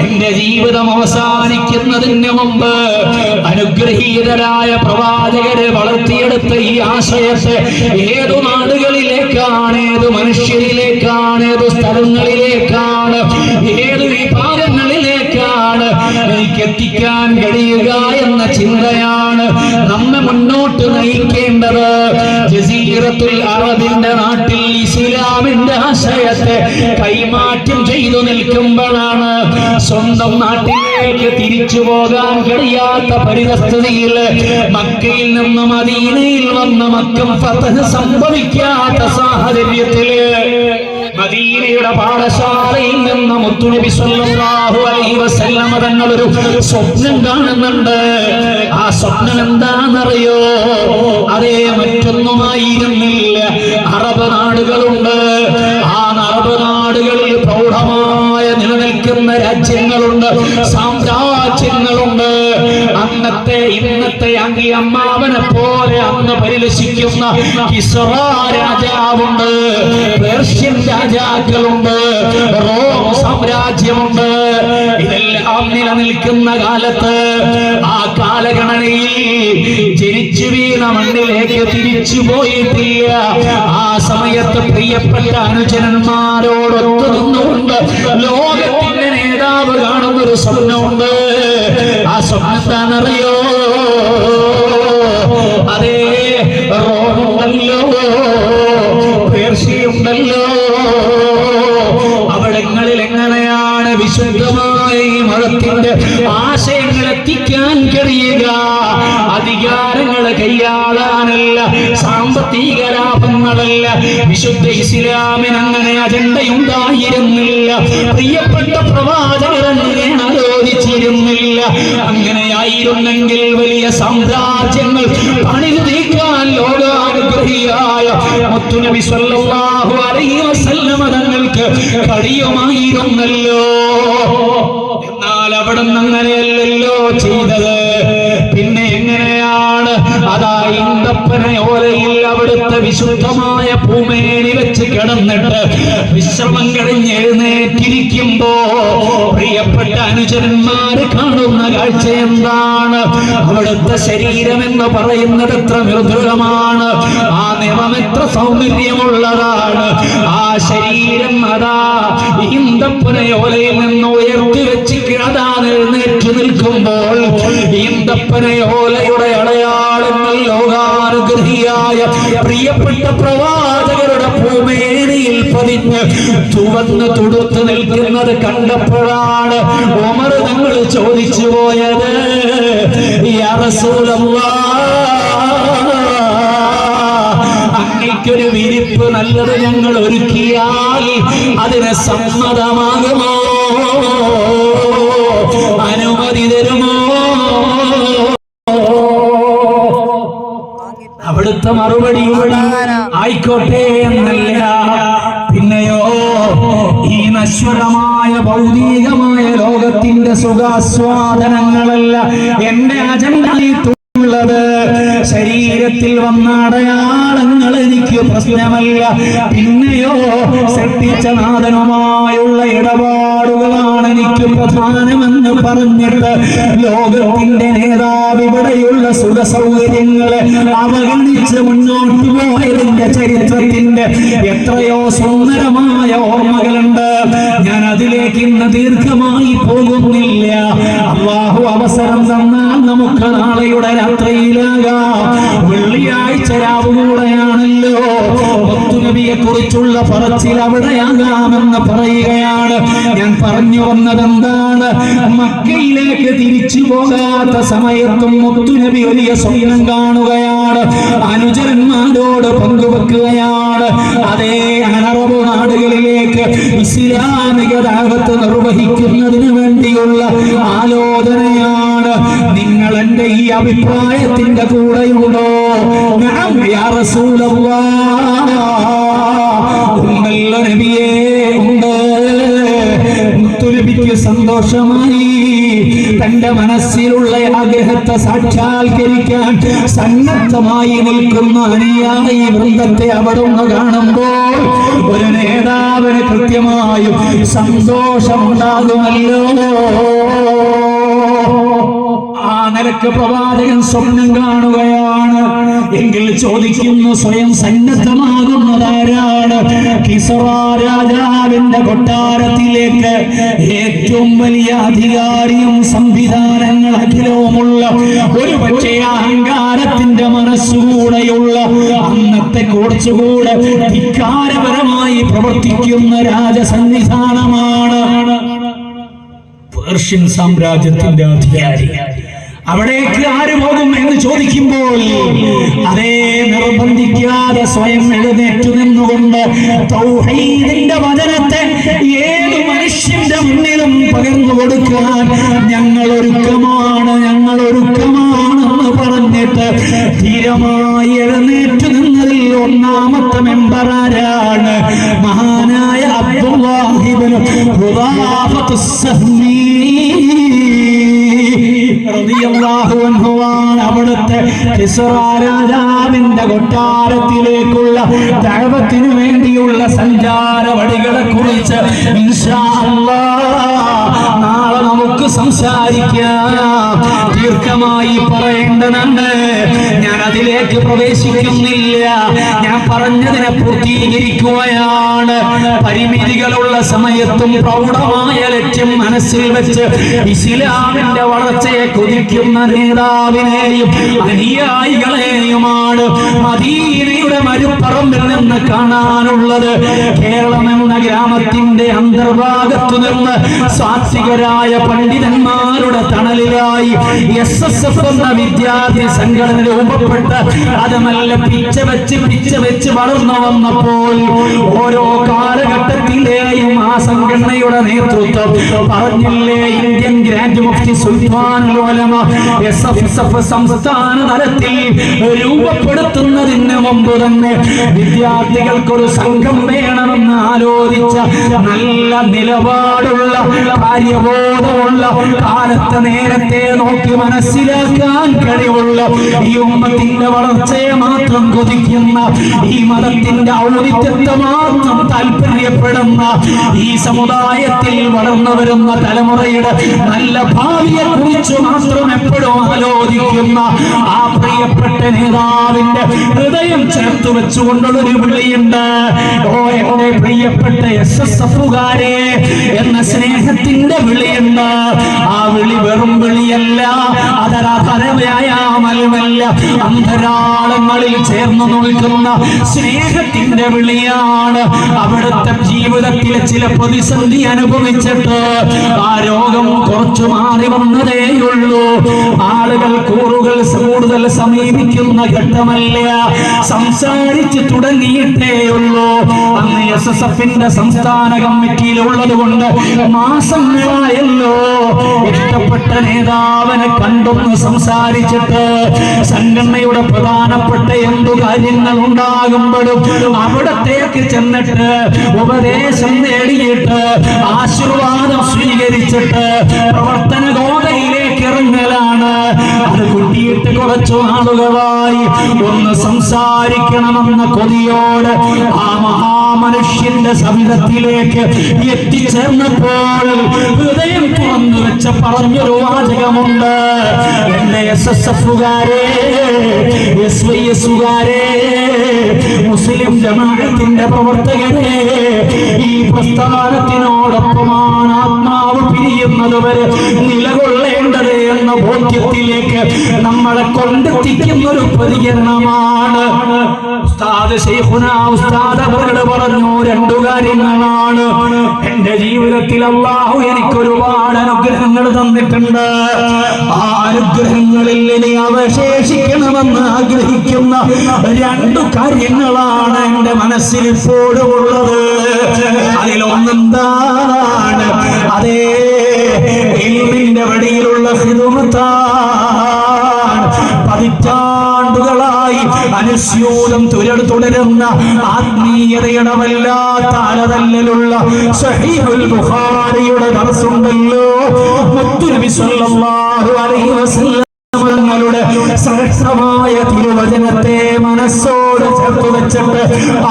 A: എന്റെ ജീവിതം അവസാനിക്കുന്നതിന് മുമ്പ് അനുഗ്രഹീതരായ പ്രവാചകരെ വളർത്തിയെടുത്ത ഈ ആശയത്തെ ഏതു നാടുകളിലേക്കാണ്, ഏതു മനുഷ്യരിലേക്കാണ്, ഏതു സ്ഥലങ്ങളിലേക്കാണ്, ഏതു വിഭാഗങ്ങളിലേക്കാണ് എനിക്ക് എത്തിക്കാൻ കഴിയുക എന്ന ചിന്തയാണ് നമ്മെ മുന്നോട്ട് നയിക്കേണ്ടത്. ജസീറത്തുൽ അറബിന്റെ നാട്ടിൽ ഇസ്ലാമിന്റെ ആശയത്തെ കൈമാറ്റം ചെയ്തു നിൽക്കുമ്പോഴാണ് സ്വന്തം നാട്ടിലേക്ക് തിരിച്ചു പോകാൻ കഴിയാത്ത പരിതസ്ഥിതിയിൽ മക്കയിൽ നിന്ന് മദീനയിൽ വന്ന് മക്കം ഫതഹ് സംഭവിക്കാത്ത സാഹചര്യത്തില് മദീനയുടെ പാഠശാലയിൽ നിന്ന് മുത്തുനബി സ്വല്ലല്ലാഹു അലൈഹി വസല്ലം തങ്ങൾ ഒരു സ്വപ്നം കാണുന്നുണ്ട്. ആ സ്വപ്നം എന്താണെന്നറിയോ? അതേ മറ്റൊന്നുമായിരുന്നില്ല. അറബ് നാടുകളുണ്ട്, ആ അറബ് നാടുകളിൽ പ്രൗഢമായ നിലനിൽക്കുന്ന രാജ്യങ്ങളുണ്ട്, സാമ്രാജ്യങ്ങളുണ്ട്. അന്നത്തെ ഇന്നത്തെ അമ്മാവനെ പോലെ അന്ന് പരിലസിക്കുന്ന കിസ്റ രാജാവുണ്ട്, പേർഷ്യൻ രാജാക്കളുണ്ട്, റോം സാമ്രാജ്യമുണ്ട്. ഇതെല്ലാം നിലനിൽക്കുന്ന കാലത്ത് ആ കാലഗണനയിൽ ജനിച്ചു വീണ മണ്ണിലേക്ക് തിരിച്ചു പോയിട്ടില്ല. ആ സമയത്ത് പ്രിയപ്പെട്ട അനുചരന്മാരോടൊത്തു നിന്നുകൊണ്ട് ലോകത്തിന്റെ നേതാവ് കാണുന്നൊരു സ്വപ്നമുണ്ട്. ആ സ്വപ്നം എന്താണെന്നറിയോ? അതേ റോമുണ്ടല്ലോ, പേർഷ്യയുണ്ടല്ലോ, അവിടങ്ങളിൽ എങ്ങനെയാണ് വിശുദ്ധമായ ഈ മതത്തിന്റെ ആശയങ്ങൾ എത്തിക്കാൻ കഴിയുക? അധികാരങ്ങളെ കൈയാളാനല്ല, സാമ്പത്തിക ലാഭങ്ങളല്ല. വിശുദ്ധ ഇസ്ലാമിന് അങ്ങനെ അജണ്ടയുണ്ടായിരുന്നില്ല. പ്രിയപ്പെട്ട പ്രവാചകർ അങ്ങനെ ആലോചിച്ചിരുന്നില്ല. അങ്ങനെയായിരുന്നെങ്കിൽ വലിയ സാമ്രാജ്യങ്ങൾ പണിതു തീർക്കാൻ ലോകാനുഗ്രഹിയായ മുത്തുനബി സ്വല്ലല്ലാഹു അലൈഹി വസല്ലം തങ്ങൾക്ക് കഴിയുമായിരുന്നല്ലോ. എന്നാൽ അവിടുന്ന് അങ്ങനെയല്ലല്ലോ ചെയ്തത്. പിന്നെ എങ്ങനെയാണ്? അതാ ഈന്തപ്പനയോലയിൽ അവിടുത്തെ വിശുദ്ധമായ ഭൂമേനി വെച്ച് കിടന്നിട്ട് വിശ്രമം കഴിഞ്ഞ് എഴുന്നേറ്റിരിക്കുമ്പോ പ്രിയപ്പെട്ട അനുചരന്മാര് കാണുന്ന കാഴ്ച എന്താണ്? അവിടുത്തെ ശരീരം എന്ന് പറയുന്നത് എത്ര മൃദുലമാണ്, ആ നിറം എത്ര സൗന്ദര്യമുള്ളതാണ്. ആ ശരീരം അതാ ഈന്തപ്പനയോലയിൽ നിന്ന് ഉയർത്തി വെച്ച് കിടതാൻ എഴുന്നേറ്റ് നിൽക്കുമ്പോൾ ഈന്തപ്പനയോലയുടെ അടയാളങ്ങൾ ലോകാനുഗ്രഹിയായ പ്രിയപ്പെട്ട പ്രവാചകരുടെ ഭൂമേനിയിൽ പതിഞ്ഞ് ചുവന്ന് തുടുത്ത് നിൽക്കുന്നത് കണ്ടപ്പോഴാണ് ഉമർ തങ്ങൾ ചോദിച്ചു പോയത്, യാ റസൂലല്ലാഹ്, അങ്ങയ്ക്കൊരു വിരിപ്പ് നല്ലത് ഞങ്ങൾ ഒരുക്കിയാൽ അതിന് സമ്മതമാകുമോ? അനുമതി തരുമോ? അവിടുത്തെ മറുപടി ആയിക്കോട്ടെ എന്നല്ല. പിന്നെയോ ഈ നശ്വരമായ ഭൗതികമായ ലോകത്തിന്റെ സുഖാസ്വാദനങ്ങളല്ല എന്റെ അജണ്ടയിൽ ഉള്ളത്. ശരീരത്തിൽ വന്ന അടയാളങ്ങൾ എനിക്ക് പ്രശ്നമല്ല. പിന്നെയോ സൃഷ്ടിച്ച നാഥനുമായുള്ള ഇടപാടുകളാണ് എനിക്ക് പ്രധാനമെന്ന് പറഞ്ഞിട്ട് ലോകത്തിന്റെ നേതാവ് ഇവിടെയുള്ള സുഖ സൗകര്യങ്ങളെ അവഗണിച്ച് മുന്നോട്ട് പോയതിന്റെ ചരിത്രത്തിന്റെ എത്രയോ സുന്ദരമായ ഓർമ്മകളുണ്ട്. ഞാൻ അതിലേക്ക് ഇന്ന് ദീർഘമായി പോകുന്നില്ല. അല്ലാഹു അവസരം തന്നാൽ നമുക്ക് നാളെയുടെ രാത്രിയിലാകാം. വെള്ളിയാഴ്ച രാവുകൂടെയാണല്ലോ. മുത്തുനബിയെ കുറിച്ചുള്ള പറച്ചിൽ അവിടെയാകാമെന്ന് പറയുകയാണ്. ഞാൻ പറഞ്ഞു വന്നത് എന്താണ്?
B: മക്കയിലേക്ക് തിരിച്ചു പോകാത്ത സമയത്തും മുത്തുനബി വലിയ സ്വപ്നം കാണുകയാണ്. അനുചരന്മാരോട് പങ്കുവെക്കുകയാണ്. അതേ അറബ് നാടുകളിലേക്ക് ഇസ്ലാമിക ദഅവത്ത് നിർവഹിക്കുന്നതിന് വേണ്ടിയുള്ള ആലോചനയാണ്. നിങ്ങൾ എന്റെ ഈ അഭിപ്രായത്തിന്റെ കൂടെയുണ്ടോ? നഅം യാ റസൂലല്ലാഹ്, ഉണ്ടല്ലോ നബിയേ, ഉണ്ട്. മുത്തുനബിക്ക് സന്തോഷമായി. തന്റെ മനസ്സിലുള്ള ആഗ്രഹത്തെ സാക്ഷാത്കരിക്കാൻ സന്നദ്ധമായി നിൽക്കുന്ന അനുയായി വൃന്ദത്തെ അവിടുന്ന് കാണുമ്പോൾ ഒരു നേതാവിന് കൃത്യമായും സന്തോഷമുണ്ടാകുമല്ലോ. ആ നിലക്ക് പ്രവാചകൻ സ്വപ്നം കാണുകയാണ്. എങ്കിൽ ചോദിക്കുന്നു, സ്വയം സന്നദ്ധമാകുന്നതാരാണ്? കിസ്റ രാജാവിന്റെ കൊട്ടാരത്തിലേക്ക് ഏറ്റവും വലിയ അധികാരിയും സംവിധാനങ്ങൾ അഖിലവുമുള്ള ഒരു പക്ഷേ അഹങ്കാരത്തിന്റെ മനസ്സുകൂടെയുള്ള അന്നത്തെ കുറച്ചുകൂടെ ധിക്കാരപരമായി പ്രവർത്തിക്കുന്ന രാജസന്നിധാനമാണ് പേർഷ്യൻ സാമ്രാജ്യത്തിന്റെ അധികാരി. അവിടേക്ക് ആര് പോകും എന്ന് ചോദിക്കുമ്പോൾ അതേ നിർബന്ധിക്കാതെ സ്വയം എഴുന്നേറ്റു നിന്നുകൊണ്ട് തൗഹീദിന്റെ വചനത്തെ ഏത് മനുഷ്യന്റെ മുന്നിലും പകർന്നു കൊടുക്കാൻ ഞങ്ങൾ ഒരുക്കമാണെന്ന് പറഞ്ഞിട്ട് ധീരമായി എഴുന്നേറ്റു നിന്നതിൽ ഒന്നാമത്തെ മെമ്പർ ആരാണ്? മഹാനായ അബ്ദുല്ലാഹി ഇബ്നു ഹുദാഫത്ത് അസ്സഹ്മി റളിയല്ലാഹു അൻഹു ആണ്. അവിടുത്തെ കിസ്റ രാജാവിന്റെ കൊട്ടാരത്തിലേക്കുള്ള ദഅവത്തിനു വേണ്ടിയുള്ള സഞ്ചാര വഴികളെ കുറിച്ച് ഇൻഷാ അല്ലാഹ് നാളെ നമുക്ക് സംസാരിക്കാം. ദീർഘമായി പറയേണ്ടതുണ്ട്. ഞാൻ അതിലേക്ക് പ്രവേശിക്കുന്നില്ല. ഞാൻ പറഞ്ഞതിനെ പൂർത്തീകരിക്കുകയാണ്. പരിമിതികളുള്ള സമയത്തും പ്രൗഢമായ ലക്ഷ്യം മനസ്സിൽ വെച്ച് ഇസ്ലാമിന്റെ വളർച്ചയെ കൊതിക്കുന്ന നേതാവിനെയും അനുയായികളെയുമാണ് മദീനയുടെ മരുപ്പറമ്പിൽ നിന്ന് കാണാനുള്ളത്. കേരളം എന്ന ഗ്രാമത്തിന്റെ അന്തർഭാഗത്തു നിന്ന് സ്വാത്വികരായ പണ്ഡിതന്മാരുടെ തണലിലായി SSF എന്ന വിദ്യാർത്ഥി സംഘടന രൂപപ്പെട്ട് അത് നല്ല പിച്ച വെച്ച് വളർന്നു വന്നപ്പോൾ ഓരോ കാലഘട്ടത്തിലെയും ആ സംഘടനയുടെ നേതൃത്വം പറഞ്ഞില്ലേ, ഇന്ത്യൻ ഗ്രാൻഡ് മുഫ്തി സുൽത്താനുൽ ഉലമ SSF സംസ്ഥാന തലത്തിൽ രൂപപ്പെടുത്തുന്നതിന് മുമ്പ് തന്നെ വിദ്യാർത്ഥികൾക്കൊരു സംഘം വേണമെന്ന് ആലോചിച്ച നല്ല നിലപാടുള്ള കാര്യബോധമുള്ള കാലത്തെ നേരത്തെ നോക്കി മനസ്സിലാക്കാൻ കഴിവുള്ള ഈ ഉമ്മത്തിന്റെ വളർച്ചയെ മാത്രം കൊതിക്കുന്ന, ഈ മതത്തിന്റെ ഔന്നിത്യത്തെ മാത്രം താല്പര്യപ്പെടുന്ന, ഈ സമുദായത്തിൽ വളർന്നു വരുന്ന തലമുറയുടെ നല്ല ഭാവിയെ കുറിച്ച് മാത്രം എപ്പോഴും ആലോചിക്കുന്ന ആ പ്രിയപ്പെട്ട നേതാവിന്റെ ഹൃദയം ചേർത്ത് വെച്ചുകൊണ്ടുള്ളൊരു വിളിയുണ്ട്. ഓ എന്റെ പ്രിയപ്പെട്ട SSFകാരെ എന്ന സ്നേഹത്തിന്റെ വിളിയുണ്ട്. ആ വിളി വെറും വിളിയല്ല, അതരവ്യായാമല്ല, അന്തരാളങ്ങളിൽ ചേർന്ന് നിൽക്കുന്ന സ്നേഹത്തിന്റെ വിളിയാണ്. അവിടുത്തെ ജീവിതത്തിലെ ചില പ്രതിസന്ധി അനുഭവിച്ചിട്ട് ആ രോഗം കുറച്ചു മാറി വന്നതേയുള്ളൂ. ആളുകൾ കൂറുകൾ കൂടുതൽ സമീപിക്കുന്ന ഘട്ടമല്ല, സംസാരിച്ച് തുടങ്ങിയിട്ടേയുള്ളൂ. അന്ന് SSFന്റെ സംസ്ഥാന കമ്മിറ്റിയിലുള്ളത് കൊണ്ട് മാസങ്ങളായല്ലോ. ഇഷ്ടപ്പെട്ട നേതാവിനെ കണ്ടൊന്ന് സംസാരിച്ചിട്ട് സംഘടനയുടെ പ്രധാനപ്പെട്ട എന്തു കാര്യങ്ങൾ ഉണ്ടാകുമ്പോഴും അവിടത്തേക്ക് ചെന്നിട്ട് ഉപദേശം നേടിയിട്ട് ആശീർവാദം സ്വീകരിച്ചിട്ട് പ്രവർത്തന ഗോതയിലേക്ക് ഇറങ്ങലാണ്. അത് കുട്ടിയിട്ട് കുറച്ചു നാളുകളായി ഒന്ന് സംസാരിക്കണമെന്ന കൊതിയോട് ആ മഹാമനുഷ്യന്റെ സവിധത്തിലേക്ക് എത്തിച്ചേർന്നപ്പോൾ ഹൃദയം തുറന്നു വെച്ച പറഞ്ഞൊരു വാചകമുണ്ട്. എന്റെ SSFകാരെ, SYSകാരെ, മുസ്ലിം ജമാഅത്തിന്റെ പ്രവർത്തകരെ, ഈ പ്രസ്ഥാനത്തിനോടൊപ്പമാണ് ആത്മാവ് പിരിയുന്നതുവരെ നിലകൊള്ളേണ്ടത് എന്ന ബോധ്യത്തിലേക്ക് നമ്മളെ കൊണ്ടെത്തിക്കുന്ന ഒരു പ്രതികരണമാണ്. ഉസ്താദ് ശൈഖുനാ ഉസ്താദ് അവர்கள் പറഞ്ഞു രണ്ടു കാര്യങ്ങളാണ് എന്റെ ജീവിതത്തിൽ അല്ലാഹു എനിക്ക് ഒരുപാട് അനുഗ്രഹങ്ങൾ തന്നിട്ടുണ്ട്. ആ അനുഗ്രഹങ്ങളിൽ ഇനി അവശേഷിക്കണമെന്ന് ആഗ്രഹിക്കുന്ന രണ്ടു കാര്യങ്ങളാണ് എന്റെ മനസ്സിൽ ഇപ്പോഴും ഉള്ളത്. അതിലൊന്നെന്താണ്? അതേ ഇൽമിന്റെ വഴിയിലുള്ള ഖിദ്മത്താണ്. പതിറ്റാണ്ടുകളായി അനുസ്യൂതം തുടരുന്ന ആത്മീയതയുടെ വല്ലാത്ത അലതല്ലിലുള്ള സഹീഹുൽ ബുഖാരിയുടെ ദർസുണ്ടല്ലോ. മുത്തുനബി സല്ലല്ലാഹു അലൈഹി വസല്ലം ങ്ങളുടെ ശ്രേഷ്ഠമായ തിരുവചനത്തെ മനസ്സോട് ചേർത്ത് വെച്ചിട്ട്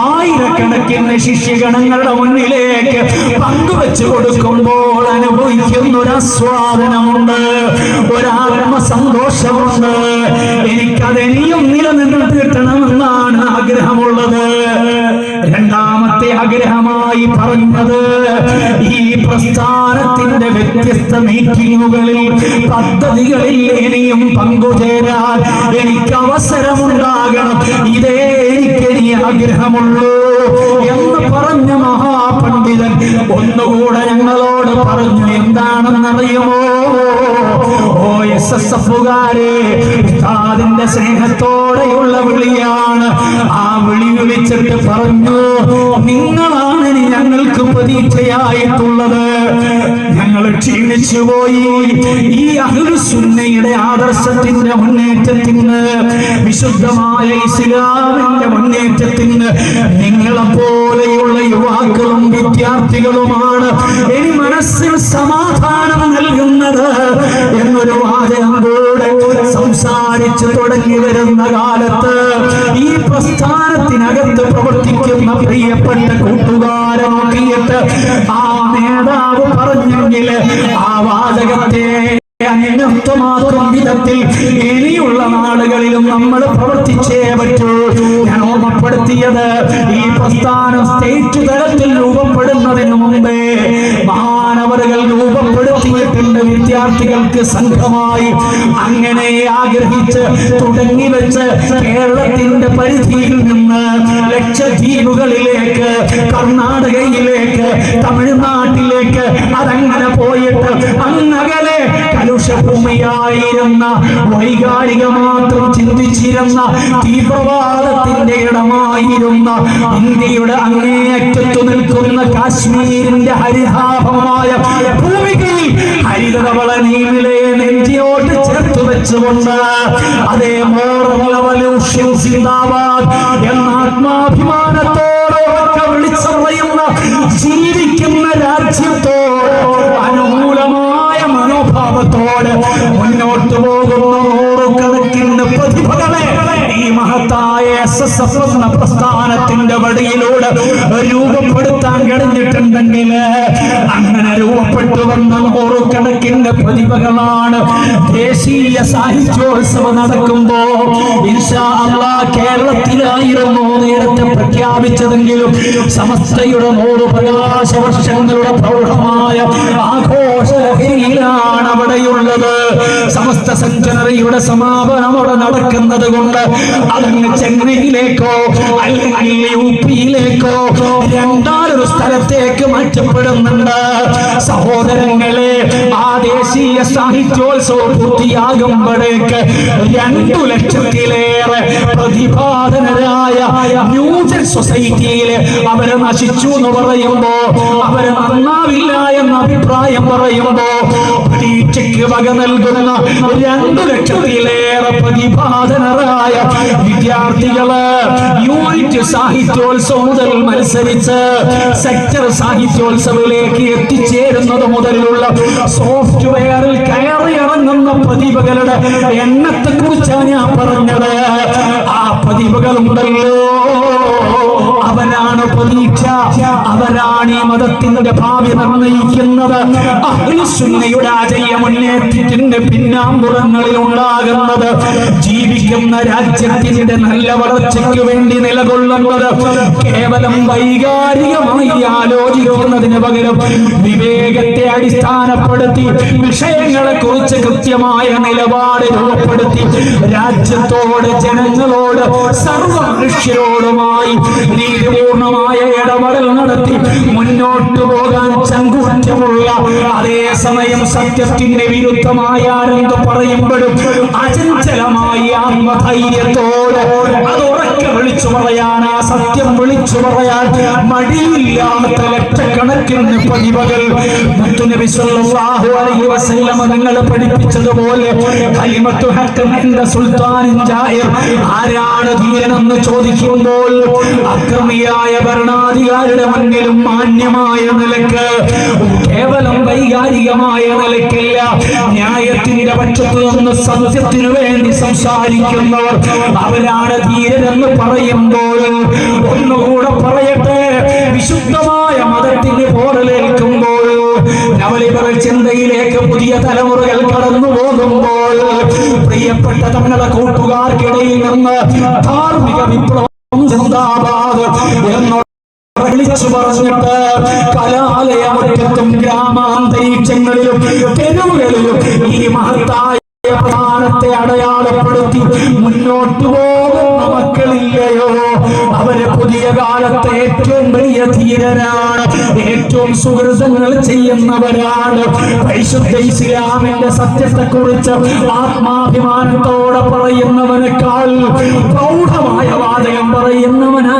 B: ആയിരക്കണക്കിന് ശിഷ്യഗണങ്ങളുടെ മുന്നിലേക്ക് പങ്കുവെച്ചു കൊടുക്കുമ്പോൾ അനുഭവിക്കുന്ന ഒരു ആസ്വാദനമുണ്ട്, ഒരാത്മസന്തോഷമുണ്ട്. എനിക്കതെനിയും നിലനിന്ന് കിട്ടണമെന്നാണ് ആഗ്രഹമുള്ളത്. രണ്ടാമത്തെ ആഗ്രഹമായി പറഞ്ഞത് ഈ പ്രസ്ഥാനത്തിന്റെ വ്യത്യസ്ത മീറ്റിങ്ങുകളിൽ പദ്ധതികളിൽ ഇനിയും പങ്കുചേരാൻ എനിക്ക് അവസരമുണ്ടാകണം. ഇതേ എനിക്കിനി ആഗ്രഹമുള്ളൂ എന്ന് പറഞ്ഞ മഹാപണ്ഡിതൻ ഒന്നുകൂടെ ഞങ്ങളോട് പറഞ്ഞു. എന്താണെന്നറിയുമോ? ഓ SSFകാരെ, ഉസ്താദിന്റെ സ്നേഹത്തോടെയുള്ള വിളിയാണ്. ആ വിളി വിളിച്ചിട്ട് പറഞ്ഞു, നിങ്ങളാണ് ഇനി ഞങ്ങൾക്ക് പ്രതീക്ഷയായിട്ടുള്ളത്. ഞങ്ങൾ ക്ഷീണിച്ചു പോയി. ഈ അഹ്ലുസുന്നയുടെ ആദർശത്തിന്റെ മുന്നേറ്റത്തിന്, വിശുദ്ധമായ ഇസ്ലാമിന്റെ മുന്നേറ്റത്തിന് നിങ്ങളെ പോലെയുള്ള യുവാക്കളും വിദ്യാർത്ഥികളുമാണ് ഇനി മനസ്സിൽ സമാധാനം നൽകുന്നത് എന്നൊരു വാചകം കൂടെ സംസാരിച്ചു തുടങ്ങി വരുന്ന കാലത്ത് ഈ പ്രസ്ഥാനത്തിനകത്ത് പ്രവർത്തിക്കുന്ന പ്രിയപ്പെട്ട കൂട്ടുകാരെ നോക്കിയിട്ട് ആ നേതാവ് പറഞ്ഞെങ്കിൽ ആ വാചകത്തെ അന്യർത്ഥമാക്കും വിധത്തിൽ ഇനിയുള്ള നാളുകളിലും നമ്മൾ പ്രവർത്തിച്ചേ പറ്റൂ. ഞാൻ ഓർമ്മപ്പെടുത്തിയത് ഈ പ്രസ്ഥാനം സ്റ്റേറ്റ് തലത്തിൽ രൂപപ്പെടുന്നതിന് മുമ്പേ മഹാനവറുകൾ രൂപപ്പെടുത്തിയിട്ടുണ്ട്. വിദ്യാർത്ഥികൾക്ക് സംഘമായി അങ്ങനെ ആഗ്രഹിച്ച് തുടങ്ങി വെച്ച് കേരളത്തിന്റെ പരിധിയിൽ നിന്ന് ലക്ഷദ്വീപുകളിലേക്ക്, കർണാടകയിലേക്ക്, തമിഴ്നാട്ടിലേക്ക് അതങ്ങനെ പോയിട്ട് അങ്ങകലെ കലുഷഭൂമിയായിരുന്ന, വൈകാരിക മാത്രം ചിന്തിച്ചിരുന്ന, തീവ്രവാദത്തിന്റെ ഇടമായിരുന്ന, ഇന്ത്യയുടെ അങ്ങേയറ്റത്തു നിൽക്കുന്ന കാശ്മീരിന്റെ ഹരിതാഭമായ ഭൂമികയിൽ ഹരിതവളനീമിലെ നെഞ്ചിയോട്ട് ചേർത്ത് വെച്ചുകൊണ്ട് അതേ മോറൽ റവല്യൂഷൻ സിന്ദാബാദ് എന്ന ആത്മാഭിമാനത്തോടെ വിളിച്ചറിയുന്ന ജീവിക്കുന്ന രാജ്യത്തോട് അനുകൂലമായ മനോഭാവത്തോടെ മുന്നോട്ട് പോകുന്ന നൂറുകണക്കിന് പ്രതിഭകളെ ഈ മഹത്തായ SSF എന്ന പ്രസ്ഥാനത്തിന്റെ വഴിയിലൂടെ രൂപപ്പെടുത്താൻ കഴിഞ്ഞിട്ടുണ്ടെങ്കിൽ, അങ്ങനെ രൂപപ്പെട്ടു വന്ന നൂറുകണക്കിന് പ്രതിഭകളാണ് ദേശീയ സാഹിത്യോത്സവം നടക്കുമ്പോ ഇൻഷാ അല്ലാഹ് കേരളത്തിലായിരുന്നു നേരത്തെ പ്രഖ്യാപിച്ചതെങ്കിലും സമസ്തയുടെ 100 പ്രകാശ വർഷങ്ങളുടെ പ്രൗഢമായ ആഘോഷ ലഹരിയിലാണ് അവിടെയുള്ളത്. സമസ്ത സെഞ്ചുറിയുടെ സമാപനം അവിടെ നടക്കുന്നത് കൊണ്ട് അതങ്ങ് ചെന്നൈയിലേക്കോ അല്ലെങ്കിൽ UPയിലേക്കോ രണ്ടാമൊരു സ്ഥലത്തേക്ക് മാറ്റപ്പെടുന്നുണ്ട്. സഹോദരങ്ങളെ, ആ ദേശീയ സാഹിത്യോത്സവം പൂർത്തിയാകുമ്പോഴേക്ക് 2 ലക്ഷത്തിലേറെ പ്രതിഭാധനരായ ന്യൂജൻ സൊസൈറ്റിയില് അവരെ നശിച്ചു എന്ന് പറയുമ്പോ, അവരെ നന്നാവില്ല എന്ന അഭിപ്രായം പറയുമ്പോ, പരീക്ഷയ്ക്ക് വക നൽകുന്ന 2 ലക്ഷത്തിലേറെ പ്രതിഭാധനരായ വിദ്യാർത്ഥികള് യൂണിറ്റ് സാഹിത്യോത്സവം മുതൽ മത്സരിച്ച് സെക്ടർ സാഹിത്യോത്സവത്തിലേക്ക് എത്തിച്ചേരുന്നത് മുതലുള്ള സോഫ്റ്റ്വെയറിൽ കയറി ഇറങ്ങുന്ന പ്രതിഭകളുടെ എണ്ണത്തെ കുറിച്ചാണ് ഞാൻ പറഞ്ഞത്. ആ പ്രതിഭകളുണ്ടല്ലോ, അവർ അവരാണ് പ്രതീക്ഷ, അവരാണ് ഈ മതത്തിന്റെ ഭാവി നിർണയിക്കുന്നത്. അഹ്ലുസുന്നയുടെ അജയ്യ മുന്നേറ്റത്തിന്റെ പിന്നാമ്പുറങ്ങളിൽ ഉണ്ടാകുന്നത്, ജീവിക്കുന്ന രാജ്യത്തിന്റെ നല്ല വളർച്ചയ്ക്ക് വേണ്ടി നിലകൊള്ളുന്നത് കേവലം വൈകാരികമായി ആലോചിക്കുന്നതിന് പകരം വിവേകത്തെ അടിസ്ഥാനപ്പെടുത്തി വിഷയങ്ങളെ കുറിച്ച് കൃത്യമായ നിലപാട് രൂപപ്പെടുത്തി രാജ്യത്തോട്, ജനങ്ങളോട്, സർവ മനുഷ്യരോടുമായി നീതിപൂർണമായ ഇടപെടൽ നടത്തി മുന്നോട്ടു പോകാൻ ചങ്കൂറ്റമുള്ള, അതേസമയം സത്യത്തിന് വിരുദ്ധമായ ആരെന്ത് പറയുമ്പോഴും അചഞ്ചലമായി ആത്മധൈര്യത്തോടെ അത് ഉറക്കെ വിളിച്ചു പറയാൻ, ആ സത്യം വിളിച്ചു പറയാൻ മടിയില്ലാത്ത ലക്ഷക്കണക്കിന് പ്രതിഭകൾ മുത്തുനബി സല്ലല്ലാഹു അലൈഹി വസല്ലം നിങ്ങൾ പഠിപ്പിച്ചതുപോലെ കലിമത്തു ഹഖ്ഖൻ ഇൻദ സുൽത്താനിൻ ജായിർ, ആരാണ് ധീരനെന്ന് ചോദിക്കുമ്പോൾ അക്രമിയായ ഭരണാധികാരിയുടെ മുന്നിലും മാന്യമായ നിലക്ക്, കേവലം വൈകാരികമായ നിലയ്ക്കല്ല, ന്യായത്തിന്റെ പക്ഷത്തു നിന്ന് സത്യത്തിനു വേണ്ടി സംസാരിക്കുന്നവർ, അവരാണ് ധീരനെന്ന് പറയുമ്പോൾ ഒന്നുകൂടെ പറയട്ടെ, വിശുദ്ധമായ മതത്തിന് പോറലേൽക്കുമ്പോൾ, നവലിബറൽ ചിന്തയിലേക്ക് പുതിയ തലമുറകൾ കടന്നു പോകുമ്പോൾ, പ്രിയപ്പെട്ട തങ്ങളുടെ കൂട്ടുകാർക്കിടയിൽ നിന്ന് ധാർമ്മിക വിപ്ലവം സിന്ദാബാദ് എന്ന് വിളിച്ചു പറഞ്ഞിട്ട് കലാലയമുറ്റത്തും ഗ്രാമാന്തരീക്ഷങ്ങളിലും തെരുവുകളിലും ഈ മഹത്തായ പ്രധാനത്തെ അടയാളപ്പെടുത്തി മുന്നോട്ടു പോകുന്ന മക്കളില്ലയോ? അവര് പുതിയ കാലത്തെ ഏറ്റവും വലിയ ധീരരാണ്, ഏറ്റവും സുഹൃതങ്ങൾ ചെയ്യുന്നവരാണ്. പരിശുദ്ധ ഇസ്ലാമിന്റെ സത്യത്തെക്കുറിച്ച് ആത്മാഭിമാനത്തോടെ പറയുന്നവനേക്കാൾ പ്രൗഢമായ വാചകം പറയുന്നവനാണ്